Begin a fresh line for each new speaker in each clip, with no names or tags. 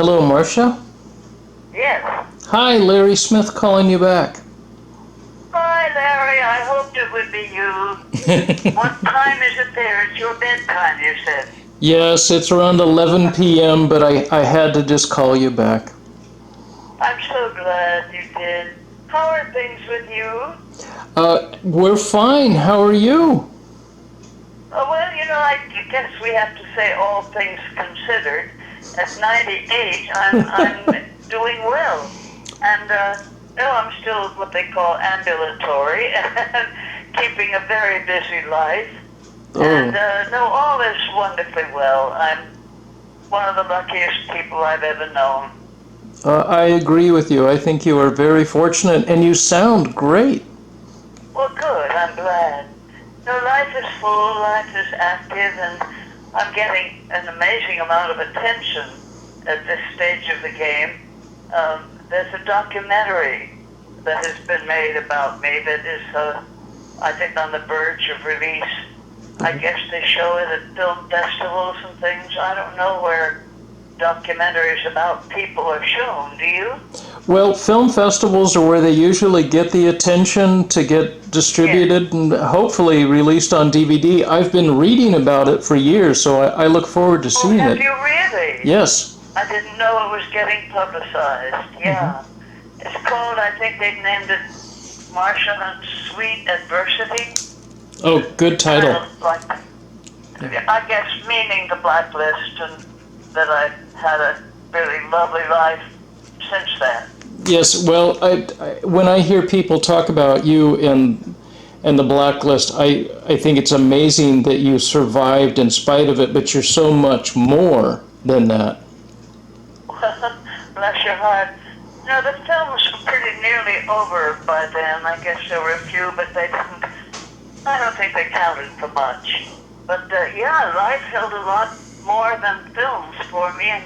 Hello, Marsha.
Yes.
Hi, Larry Smith calling you back.
Hi, Larry. I hoped it would be you. What time is it there? It's your bedtime, you said.
Yes, it's around 11 p.m., but I had to just call you back.
I'm so glad you did. How are things with you?
We're fine. How are you?
Oh, well, I guess we have to say all things considered. At 98, I'm doing well. And, I'm still what they call ambulatory and keeping a very busy life. And,
Oh,
all is wonderfully well. I'm one of the luckiest people I've ever known.
I agree with you. I think you are very fortunate, and you sound great.
Well, good. I'm glad. Life is full, life is active, and I'm getting an amazing amount of attention at this stage of the game. There's a documentary that has been made about me that is, I think, on the verge of release. I guess they show it at film festivals and things. I don't know where documentaries about people are shown. Do you?
Well, film festivals are where they usually get the attention to get
Yes.
distributed and hopefully released on DVD. I've been reading about it for years, so I look forward to
Oh,
seeing
have
it.
you really?
Yes.
I didn't know it was getting publicized.
Hmm.
Yeah. It's called, I think they've named it Marsha Hunt Sweet Adversity.
Oh, good
Kind
title.
of like,
Yeah.
I guess, meaning the blacklist, and that I've had a really lovely life since then.
Yes, well, when I hear people talk about you and the blacklist, I think it's amazing that you survived in spite of it, but you're so much more than that.
Bless your heart. The films were pretty nearly over by then. I guess there were a few, but they didn't. I don't think they counted for much. But life held a lot more than films for me, and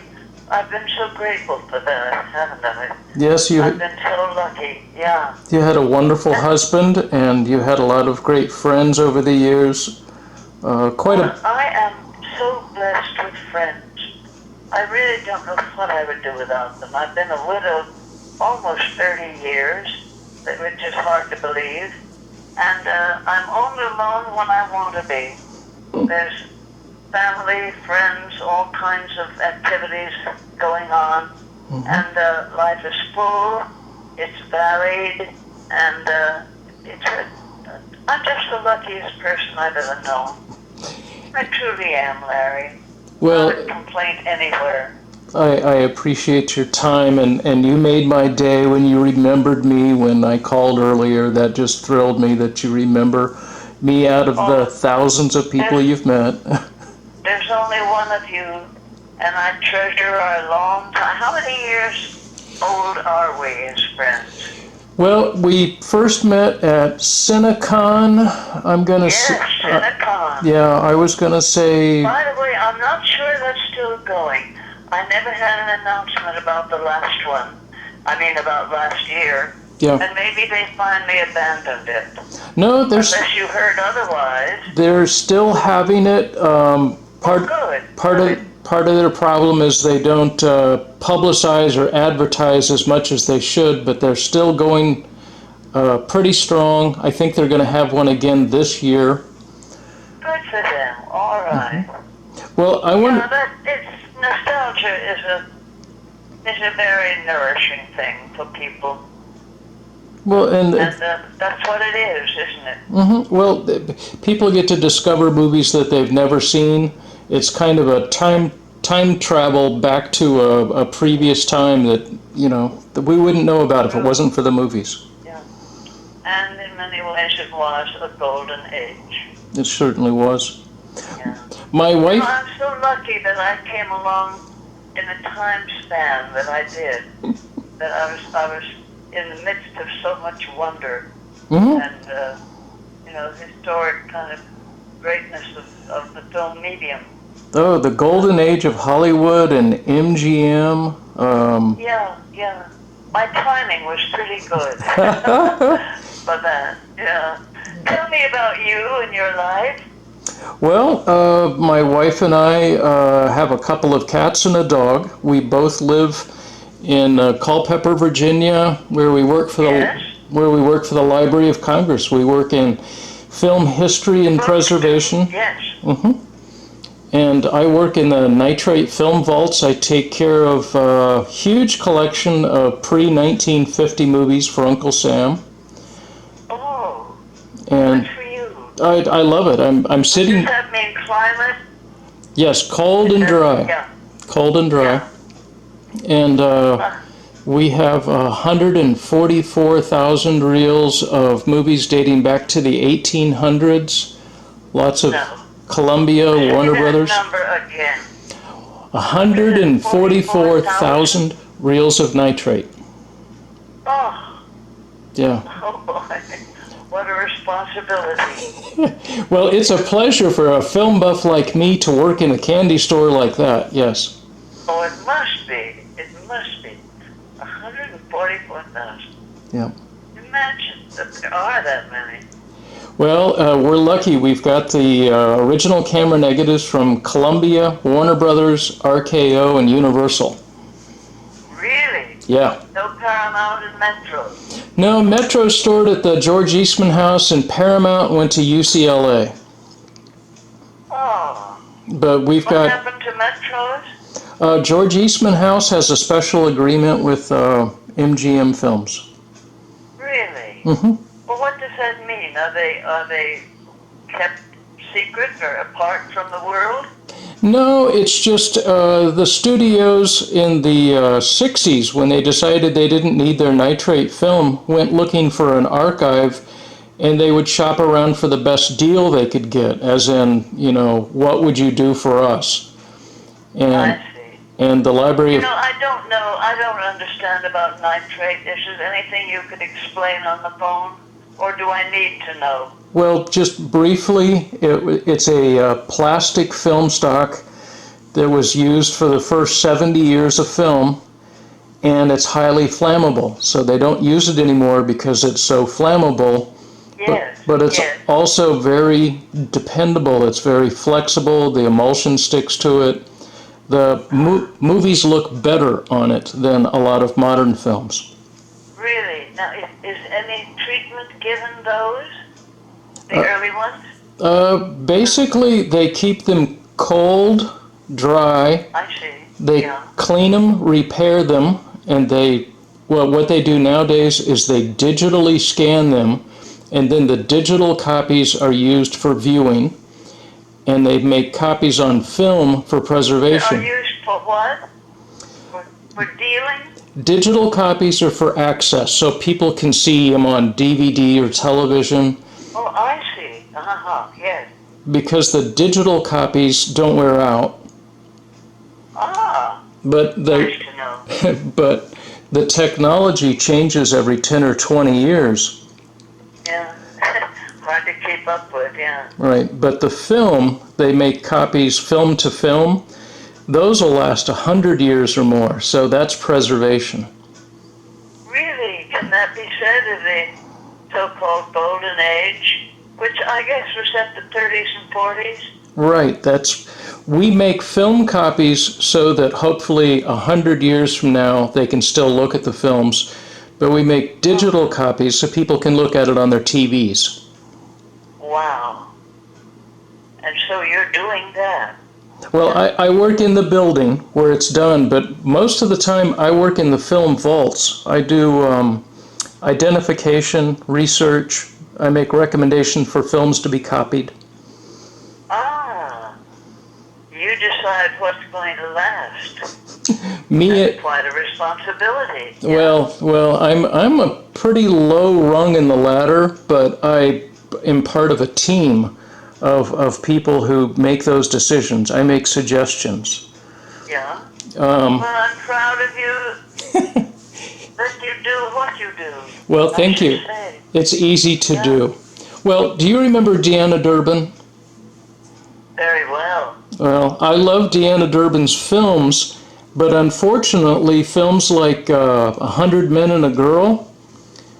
I've been so grateful for that, haven't I?
Yes,
I've been so lucky. Yeah.
you had a wonderful husband, and you had a lot of great friends over the years. Quite a.
Well, I am so blessed with friends. I really don't know what I would do without them. I've been a widow almost 30 years, which is hard to believe. And I'm only alone when I want to be. There's family, friends, all kinds of activities going on.
Mhm.
And life is full, it's varied, and I'm just the luckiest person I've ever known. I truly am, Larry. Not a
Well,
complaint anywhere.
I appreciate your time, and you made my day when you remembered me when I called earlier. That just thrilled me that you remember me out of the
Oh,
thousands of people
there's,
you've met.
there's only one of you, and I treasure our long time. How many years old are we as friends?
Well, we first met at Cinecon. I'm gonna,
Yes, Cinecon.
yeah, I was gonna say,
By the way, I'm not sure that's still going. I never had an announcement about the last one. I mean, about last year.
yeah.
And maybe they finally abandoned it.
No,
Unless you heard otherwise.
they're still having it.
Oh, good.
Part of their problem is they don't publicize or advertise as much as they should, but they're still going pretty strong. I think they're going to have one again this year.
Good for them. All right.
Well, I want.
Nostalgia is a very nourishing thing for people.
Well, and
That's what it is, isn't it?
well, people get to discover movies that they've never seen. It's kind of a time travel back to a previous time that that we wouldn't know about if it wasn't for the movies.
Yeah. And in many ways it was a golden age.
It certainly was.
Yeah.
My wife.
I'm so lucky that I came along in the time span that I did. That I was in the midst of so much wonder and historic kind of greatness of the film medium.
Oh, the golden age of Hollywood and MGM.
Yeah. My timing was pretty good for that. Yeah. Tell me about you and your life.
Well, my wife and I have a couple of cats and a dog. We both live in Culpeper, Virginia,
Yes.
where we work for the Library of Congress. We work in film history and preservation.
Yes.
And I work in the nitrate film vaults. I take care of a huge collection of pre-1950 movies for Uncle Sam.
Oh,
And
good for you.
I love it. I'm
Does
sitting,
that mean climate?
yes, cold and dry.
Yeah.
Cold and dry.
Yeah.
And we have 144,000 reels of movies dating back to the 1800s. Lots of
No.
Columbia,
Say
Warner
that
Brothers.
number again.
144,000 reels of nitrate.
Oh,
Yeah.
oh boy. What a responsibility.
Well, it's a pleasure for a film buff like me to work in a candy store like that, yes.
Oh, it must be. It must be. 144,000.
Yeah.
Imagine that there are that many.
Well, we're lucky. We've got the original camera negatives from Columbia, Warner Brothers, RKO, and Universal.
Really?
Yeah.
No Paramount and Metro.
No, Metro stored at the George Eastman House, and Paramount went to UCLA.
Oh.
But we've
What
got
happened to Metros?
George Eastman House has a special agreement with MGM Films.
Really?
Mm-hmm.
Well, what does that mean? Are they kept secret or apart from the world?
No, it's just the studios in the 60s, when they decided they didn't need their nitrate film, went looking for an archive, and they would shop around for the best deal they could get, as in, what would you do for us? And,
I see.
and the Library of...
I don't know. I don't understand about nitrate. Is there anything you could explain on the phone? Or do I need to know?
Well, just briefly, it's a plastic film stock that was used for the first 70 years of film, and it's highly flammable. So they don't use it anymore because it's so flammable.
Yes.
But it's
yes.
also very dependable. It's very flexible. The emulsion sticks to it. The movies look better on it than a lot of modern films.
Really? Now, is any treatment given those? The early ones?
Basically, they keep them cold, dry.
I see.
They clean them, repair them, and what they do nowadays is they digitally scan them, and then the digital copies are used for viewing, and they make copies on film for preservation.
Are used for what? For dealing?
Digital copies are for access, so people can see them on DVD or television.
Oh, I see. Yes.
Because the digital copies don't wear out.
Ah,
But
nice to know.
but the technology changes every 10 or 20 years.
Yeah. Hard to keep up with, yeah.
Right, but the film, they make copies film to film. Those will last 100 years or more, so that's preservation.
Really, can that be said of the so-called golden age, which I guess was at the 30s and 40s?
Right, we make film copies so that hopefully 100 years from now they can still look at the films, but we make digital copies so people can look at it on their TVs.
Wow. And so you're doing that?
Well, I work in the building where it's done, but most of the time I work in the film vaults. I do identification, research. I make recommendations for films to be copied.
Ah, you decide what's going to last.
That's
quite a responsibility.
Yeah. Well, I'm a pretty low rung in the ladder, but I am part of a team of people who make those decisions. I make suggestions.
Yeah. Well, I'm proud of you that you do what you do.
Well, thank you.
Say.
It's easy to do. Well, do you remember Deanna Durbin?
Very well.
Well, I love Deanna Durbin's films, but unfortunately, films like 100 Men and a Girl,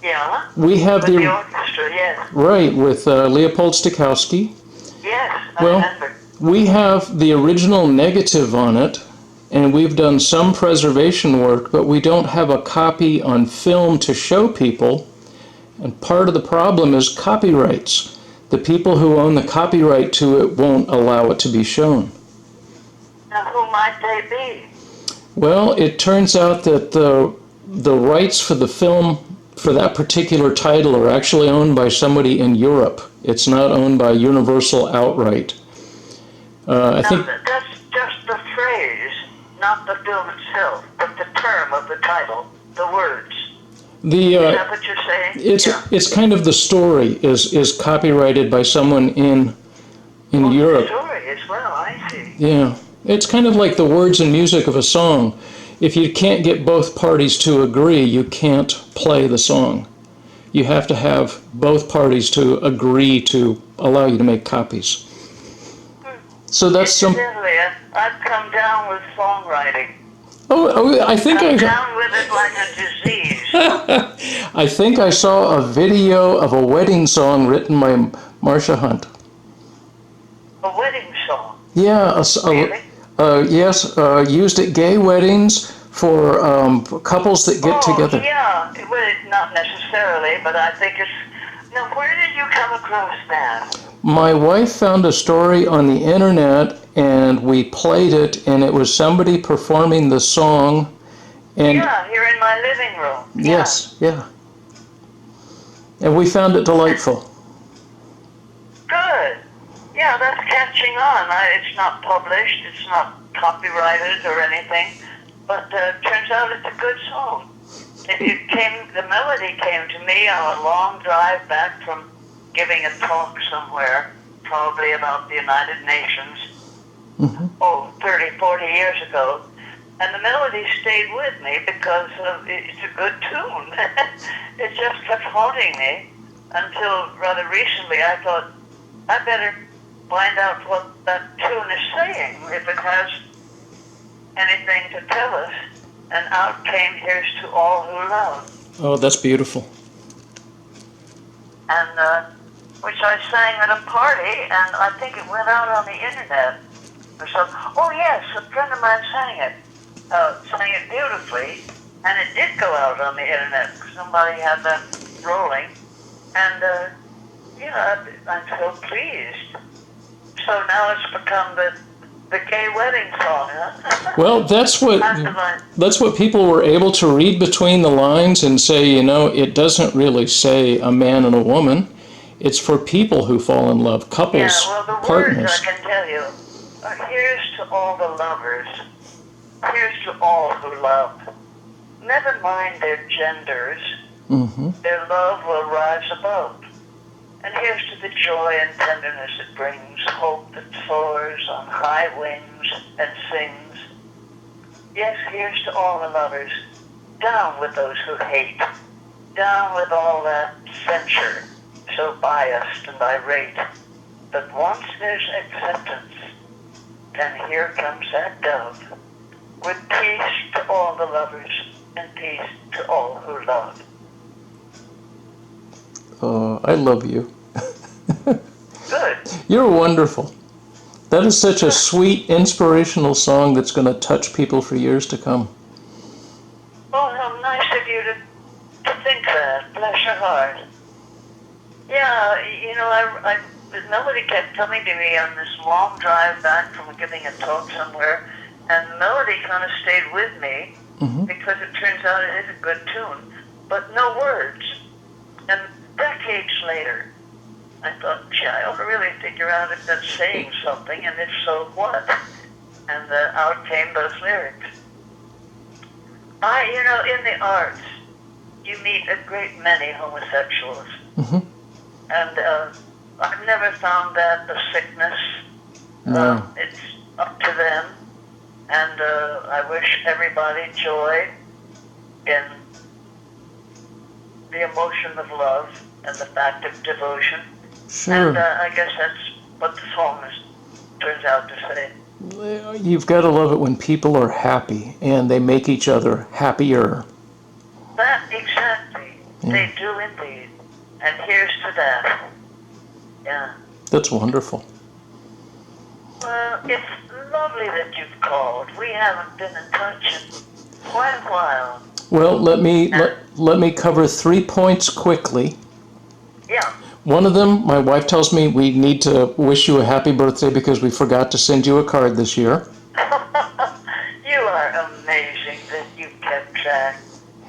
Yeah.
we have
With the orchestra, yes.
right, with Leopold Stokowski.
Yes, I
Well,
remember.
we have the original negative on it, and we've done some preservation work, but we don't have a copy on film to show people. And part of the problem is copyrights. The people who own the copyright to it won't allow it to be shown.
Now, who might they be?
Well, it turns out that the rights for the film for that particular title are actually owned by somebody in Europe. It's not owned by Universal outright. I
Now,
think
that's just the phrase, not the film itself, but the term of the title, the words.
the
Is that what you're saying?
it's kind of the story is copyrighted by someone in
The
Europe.
story as well, I see.
Yeah, it's kind of like the words and music of a song. If you can't get both parties to agree, you can't play the song. You have to have both parties to agree to allow you to make copies. So that's some.
Incidentally, I've come down with songwriting.
I think
Come down with it like a disease.
I think I saw a video of a wedding song written by Marsha Hunt.
A wedding song.
Yeah,
Really?
yes, used at gay weddings for couples that get together.
Yeah, well, not necessarily, but I think it's. Now, where did you come across that?
My wife found a story on the internet, and we played it, and it was somebody performing the song. And
Yeah, here in my living room.
yes, yeah. And we found it delightful.
Good. Yeah, that's catching on. It's not published, it's not copyrighted or anything, but turns out it's a good song. The melody came to me on a long drive back from giving a talk somewhere, probably about the United Nations, 30, 40 years ago. And the melody stayed with me because it's a good tune. It just kept haunting me until rather recently I thought, I better find out what that tune is saying, if it has anything to tell us. And out came Here's to All Who Love.
Oh, that's beautiful.
And which I sang at a party, and I think it went out on the internet. So, oh yes, a friend of mine sang it beautifully, and it did go out on the internet. Somebody had that rolling, and I'm so pleased. So now it's become the gay wedding song, huh?
Well, that's what people were able to read between the lines and say, it doesn't really say a man and a woman. It's for people who fall in love, couples,
Yeah, well, the
partners.
words, I can tell you, here's to all the lovers, here's to all who love. Never mind their genders, their love will rise above. And here's to the joy and tenderness it brings, hope that soars on high wings and sings. Yes, here's to all the lovers, down with those who hate, down with all that censure, so biased and irate. But once there's acceptance, then here comes that dove, with peace to all the lovers and peace to all who love.
Oh, I love you.
Good.
You're wonderful. That is such a sweet, inspirational song that's going to touch people for years to come.
Oh, how nice of you to think that. Bless your heart. Yeah, the melody kept coming to me on this long drive back from giving a talk somewhere, and the melody kind of stayed with me because it turns out it is a good tune, but no words. And decades later, I thought, gee, I ought to really figure out if that's saying something, and if so, what? And out came those lyrics. In the arts, you meet a great many homosexuals. And I've never found that a sickness.
No.
It's up to them. And I wish everybody joy in the emotion of love and the fact of devotion.
Sure.
And I guess that's what the song turns out to say.
You've got to love it when people are happy and they make each other happier.
That, exactly. Yeah. They do indeed. And here's to that. Yeah.
That's wonderful.
Well, it's lovely that you've called. We haven't been in touch in quite a while.
Well,
And,
let me cover 3 points quickly.
yeah.
One of them, my wife tells me we need to wish you a happy birthday because we forgot to send you a card this year.
You are amazing that you've kept track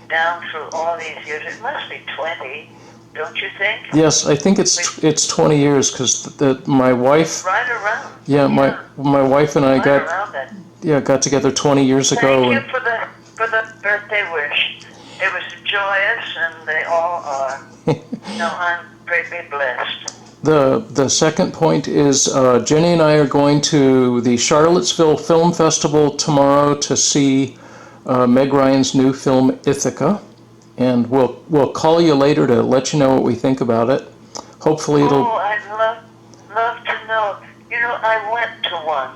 down through all these years. It must be 20, don't you think?
Yes, I think it's 20 years because my wife,
Right around.
yeah,
Yeah.
my wife and I
Right around that.
got together 20 years
Thank
ago,
you
and
for the birthday wish. It was joyous, and they all are. No, I'm greatly blessed.
the second point is Jenny and I are going to the Charlottesville Film Festival tomorrow to see Meg Ryan's new film Ithaca, and we'll call you later to let you know what we think about it. Hopefully it'll.
Oh, I'd love to know. You know, I went to one.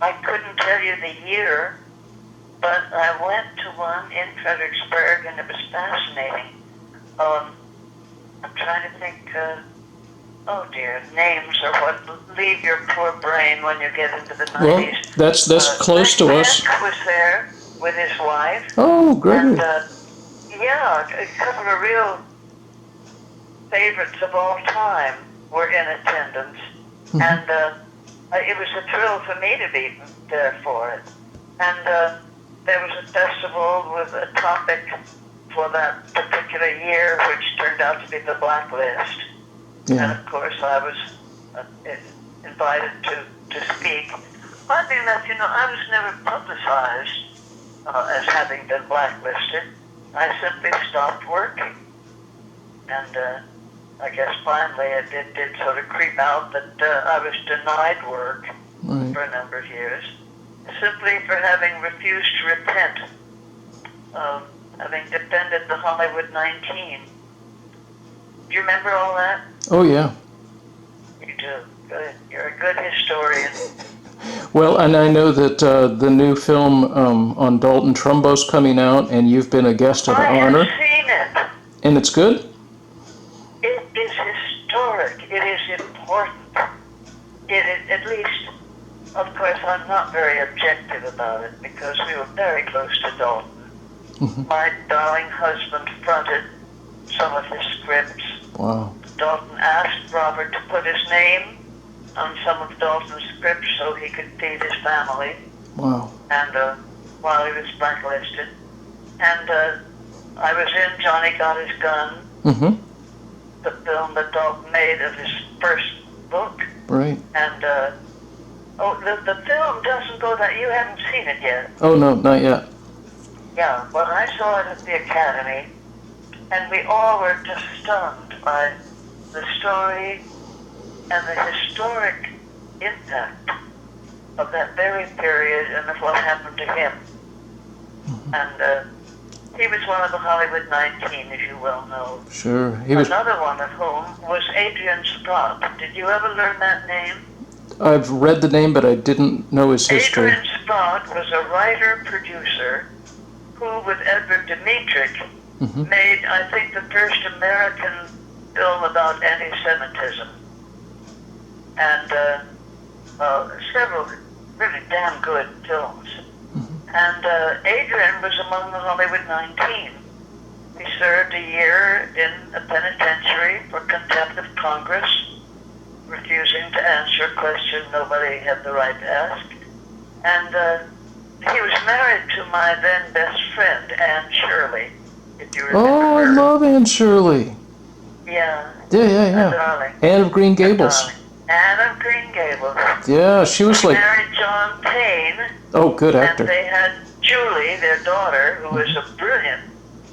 I couldn't tell you the year, but I went to one in Fredericksburg, and it was fascinating. I'm trying to think. Oh dear, names are what leave your poor brain when you get into the 90s.
Well, that's close to us.
Mac was there with his wife,
Oh,
and
Gregory.
yeah, a couple of real favorites of all time were in attendance, and it was a thrill for me to be there for it. And there was a festival with a topic for that particular year, which turned out to be the Blacklist. And
Yeah.
of course, I was invited to speak. Oddly enough, you know, I was never publicized as having been blacklisted. I simply stopped working. And I guess finally it did sort of creep out that I was denied work
Right.
for a number of years, simply for having refused to repent of having defended the Hollywood 19. Do you remember all that?
Oh, yeah.
You do. Good. You're a good historian.
Well, and I know that the new film on Dalton Trumbo's coming out, and you've been a guest of
I
honor,
have seen it.
and it's good.
It is historic. It is important. It is, at least, of course, I'm not very objective about it because we were very close to Dalton.
Mhm.
My darling husband fronted some of his scripts.
Wow.
Dalton asked Robert to put his name on some of Dalton's scripts so he could feed his family,
Wow.
and while he was blacklisted. And I was in Johnny Got His Gun,
Mm-hmm.
the film that Dalton made of his first book.
Right.
And the film doesn't go that you haven't seen it yet.
Oh, no, not yet.
Yeah, well, I saw it at the Academy, and we all were just stunned by the story and the historic impact of that very period and of what happened to him.
Mm-hmm.
And he was one of the Hollywood 19, as you well know.
Sure. He was.
Another one of whom was Adrian Scott. Did you ever learn that name?
I've read the name, but I didn't know his history.
Adrian Scott was a writer-producer who, with Edward Dmytryk,
Mm-hmm.
made, I think, the first American film about anti-Semitism. And several really damn good films.
Mm-hmm.
And Adrian was among the Hollywood 19. He served a year in a penitentiary for contempt of Congress, refusing to answer a question nobody had the right to ask. And he was married to my then best friend, Anne Shirley, if you remember
Oh, I
her.
love Anne Shirley.
Yeah.
Yeah.
Darling.
Anne of Green Gables.
Darling. Anne of Green Gables.
Yeah, she was like.
Married John Payne,
Oh, good
and
actor.
they had Julie, their daughter, who was a brilliant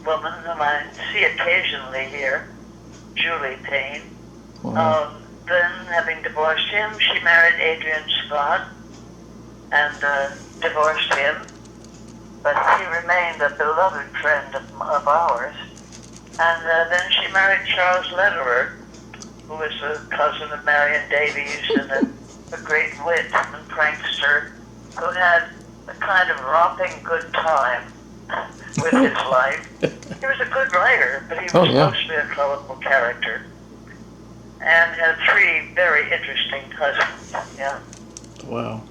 woman whom I see occasionally here, Julie Payne.
Wow.
Then, having divorced him, she married Adrian Scott and divorced him. But he remained a beloved friend of ours. And then she married Charles Lederer, who was a cousin of Marion Davies and a great wit and prankster who had a kind of romping good time with his life. He was a good writer, but he was mostly a colorful character. And had three very interesting husbands, yeah.
Wow.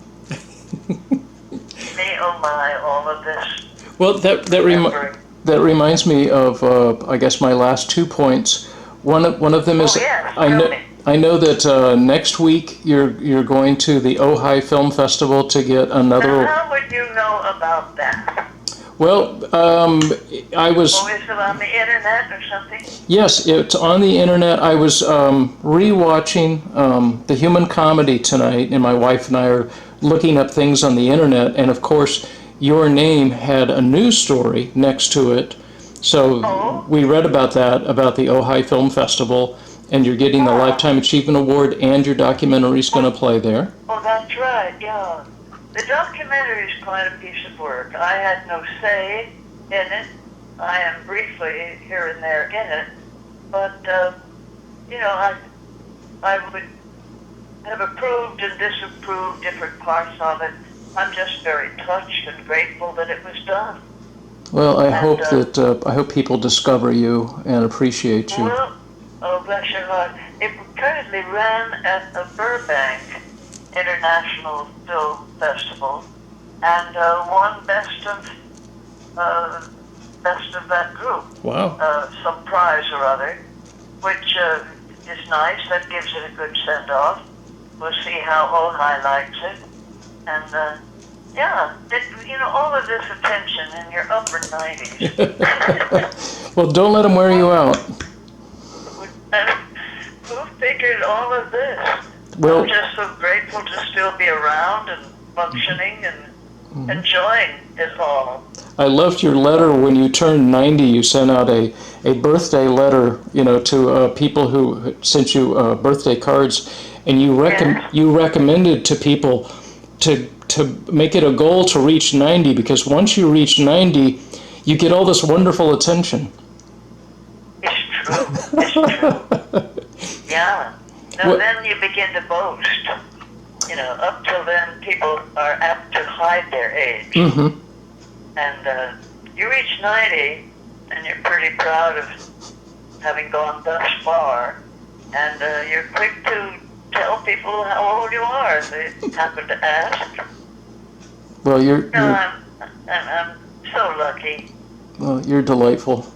Me, oh my, all of this
Well,
remembering.
that reminds me of I guess my last 2 points. One of them
Oh
is
yes,
I
tell
know
me.
I know that next week you're going to the Ojai Film Festival to get
Now,
another.
how would you know about that?
Well, I
Oh,
was
is it on the internet or something?
yes, it's on the internet. I was rewatching the Human Comedy tonight, and my wife and I are looking up things on the internet, and of course, your name had a news story next to it. So
Oh,
we read about that, about the Ojai Film Festival, and you're getting the
ah,
Lifetime Achievement Award, and your documentary is going to play there.
oh, that's right, yeah. The documentary is quite a piece of work. I had no say in it. I am briefly here and there in it, but I would have approved and disapproved different parts of it. I'm just very touched and grateful that it was done.
Well,
And
I hope people discover you and appreciate you.
well, oh bless your heart, it currently ran at the Burbank International Film Festival and won uh, best of that group,
Wow.
some prize or other, which is nice. That gives it a good send off. We'll see how Ojai likes it, and yeah, all of this attention in your upper 90s.
Well, don't let them wear you out.
Who figured all of this?
Well,
I'm just so grateful to still be around and functioning and enjoying it all.
I loved your letter when you turned 90. You sent out a birthday letter, to people who sent you birthday cards, and
Yes,
you recommended to people to make it a goal to reach 90 because once you reach 90, you get all this wonderful attention.
it's true. It's true. Yeah. Now
What?
then you begin to boast. Up till then people are apt to hide their age.
Mm-hmm.
And you reach 90 and you're pretty proud of having gone thus far. And you're quick to tell people how old you are if they happen to ask.
Well,
I'm so lucky.
well, you're delightful.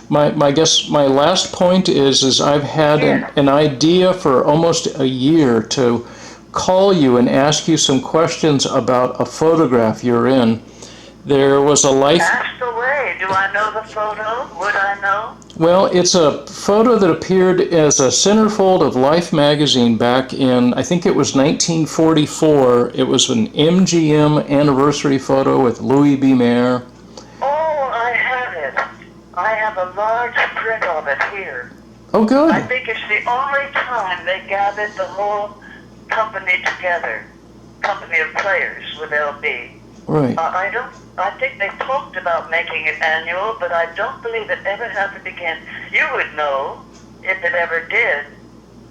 My guess my last point is I've had
Yes.
an idea for almost a year to call you and ask you some questions about a photograph you're in. There was a life.
Ask away. Do I know the photo? Would I know?
Well, it's a photo that appeared as a centerfold of Life magazine back in, I think it was 1944. It was an MGM anniversary photo with Louis B. Mayer.
Oh, I have it. I have a large print of it here.
Oh, good.
I think it's the only time they gathered the whole company together. Company of players with LB.
Right.
I think they talked about making it annual, but I don't believe it ever happened again. You would know if it ever did.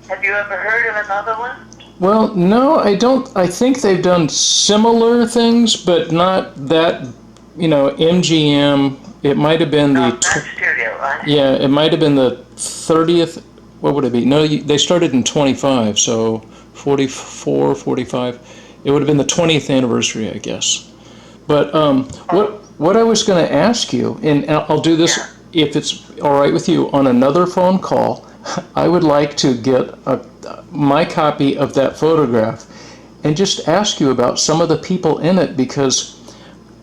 Have you ever heard of another one?
Well, no, I don't. I think they've done similar things, but not that, MGM. It might have been
Not that studio, right?
yeah, it might have been the 30th. What would it be? No, they started in 25, so 44, 45. It would have been the 20th anniversary, I guess. But what I was going to ask you, and I'll do this if it's all right with you, on another phone call, I would like to get my copy of that photograph and just ask you about some of the people in it because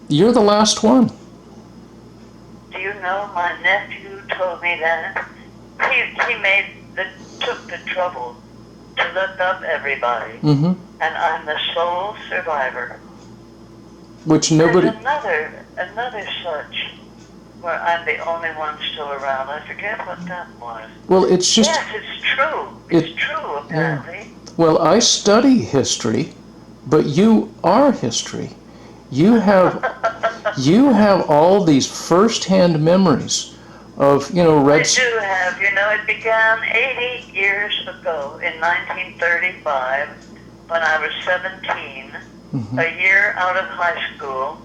you're the last one.
Do you know my nephew told me that? He took the trouble to look up everybody,
Mm-hmm.
and I'm the sole survivor.
Which nobody.
There's another such where I'm the only one still around. I forget what that was.
Well, it's just.
Yes, it's true. It's true, apparently.
Well, I study history, but you are history. You have all these first-hand memories of
I do have. It began 80 years ago in 1935 when I was 17, a year out of high school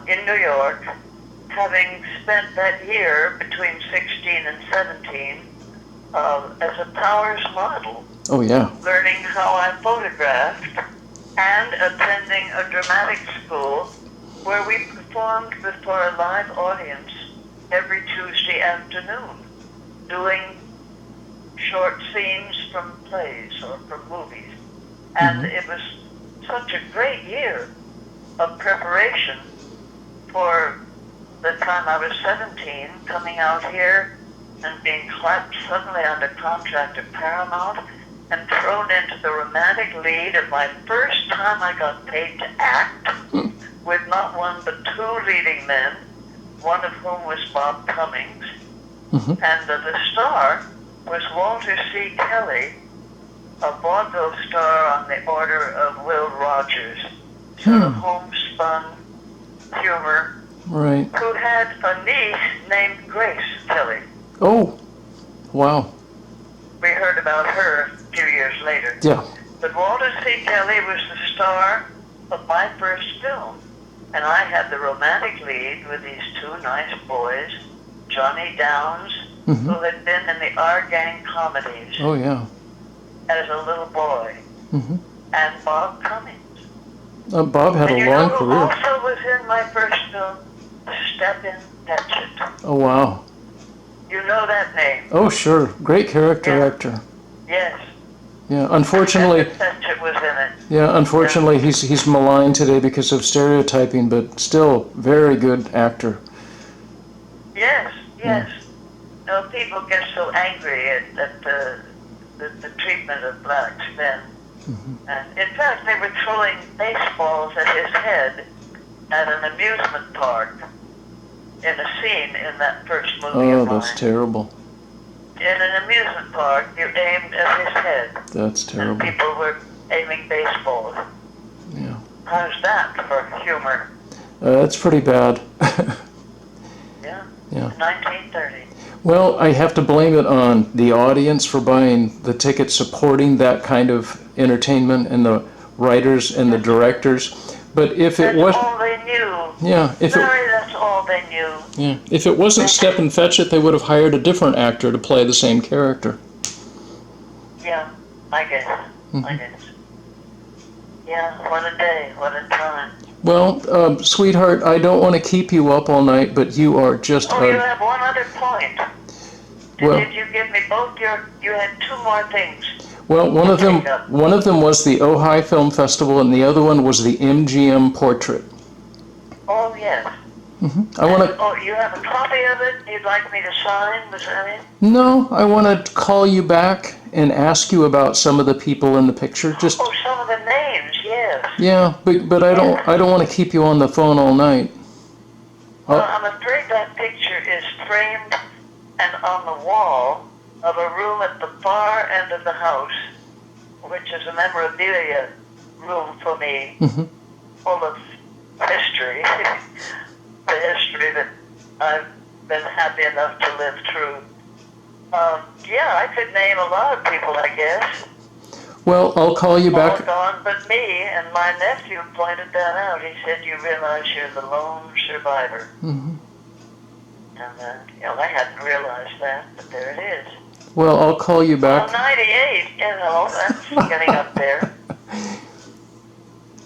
in New York, having spent that year between 16 and 17 as a Powers model.
Oh yeah.
Learning how I photographed and attending a dramatic school where we performed before a live audience every Tuesday afternoon, doing short scenes from plays or from movies. And it was such a great year of preparation for the time I was 17, coming out here and being clapped suddenly under contract at Paramount and thrown into the romantic lead of my first time I got paid to act, with not one but two leading men, one of whom was Bob Cummings, and the star was Walter C. Kelly, a vaudeville star on the order of Will Rogers, sort of homespun humor,
Right.
who had a niece named Grace Kelly.
Oh, wow.
We heard about her a few years later.
Yeah.
But Walter C. Kelly was the star of my first film, and I had the romantic lead with these two nice boys, Johnny Downs, who had been in the Our Gang comedies
Oh, yeah.
as a little boy, and Bob Cummings.
Bob had
And
a
you
long
know who
career.
also was in my first film? Step in Fetch It.
Oh, wow.
You know that name?
Oh, sure. Great character
Yeah.
actor.
Yes.
Yeah, unfortunately,
Step in Fetch It was in it.
yeah, unfortunately, he's maligned today because of stereotyping, but still very good actor.
Yes, yes. No, people get so angry at the treatment of blacks then. And in fact, they were throwing baseballs at his head at an amusement park in a scene in that first movie
Oh,
of mine.
that's terrible.
In an amusement park, you aimed at his head,
That's
and
terrible.
people were aiming baseballs.
Yeah.
How's that for humor?
That's pretty bad.
Yeah?
Yeah.
1930.
Well, I have to blame it on the audience for buying the tickets, supporting that kind of entertainment, and the writers and the directors. But if it
That's
was,
all they knew.
yeah, if it,
Larry, that's all they knew.
yeah, if it wasn't Step and Fetch It, they would have hired a different actor to play the same character.
Yeah, I guess. I guess. Yeah, what a day, what a time.
Well, sweetheart, I don't want to keep you up all night, but you are just
Oh, you have one other point.
Well-
Did you give me both you had two more things.
well. One of them was the Ojai Film Festival, and the other one was the MGM Portrait.
Oh, yes.
I want to.
Oh, you have a copy of it you'd like me to sign? Was that it?
No, I want to call you back and ask you about some of the people in the picture. Just
Oh, some of the names, yes.
yeah, but I don't want to keep you on the phone all night.
Well, I'm afraid that picture is framed and on the wall of a room at the far end of the house, which is a memorabilia room for me, full of history, the history that I've been happy enough to live through. Yeah, I could name a lot of people, I guess.
Well, I'll call you
All
back.
gone but me, and my nephew pointed that out. He said, you realize you're the lone survivor. And, I hadn't realized that, but there it is.
Well, I'll call you
Well,
back.
98, that's getting up there.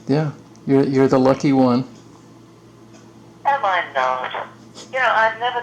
Yeah, you're the lucky one.
Am I not? I've never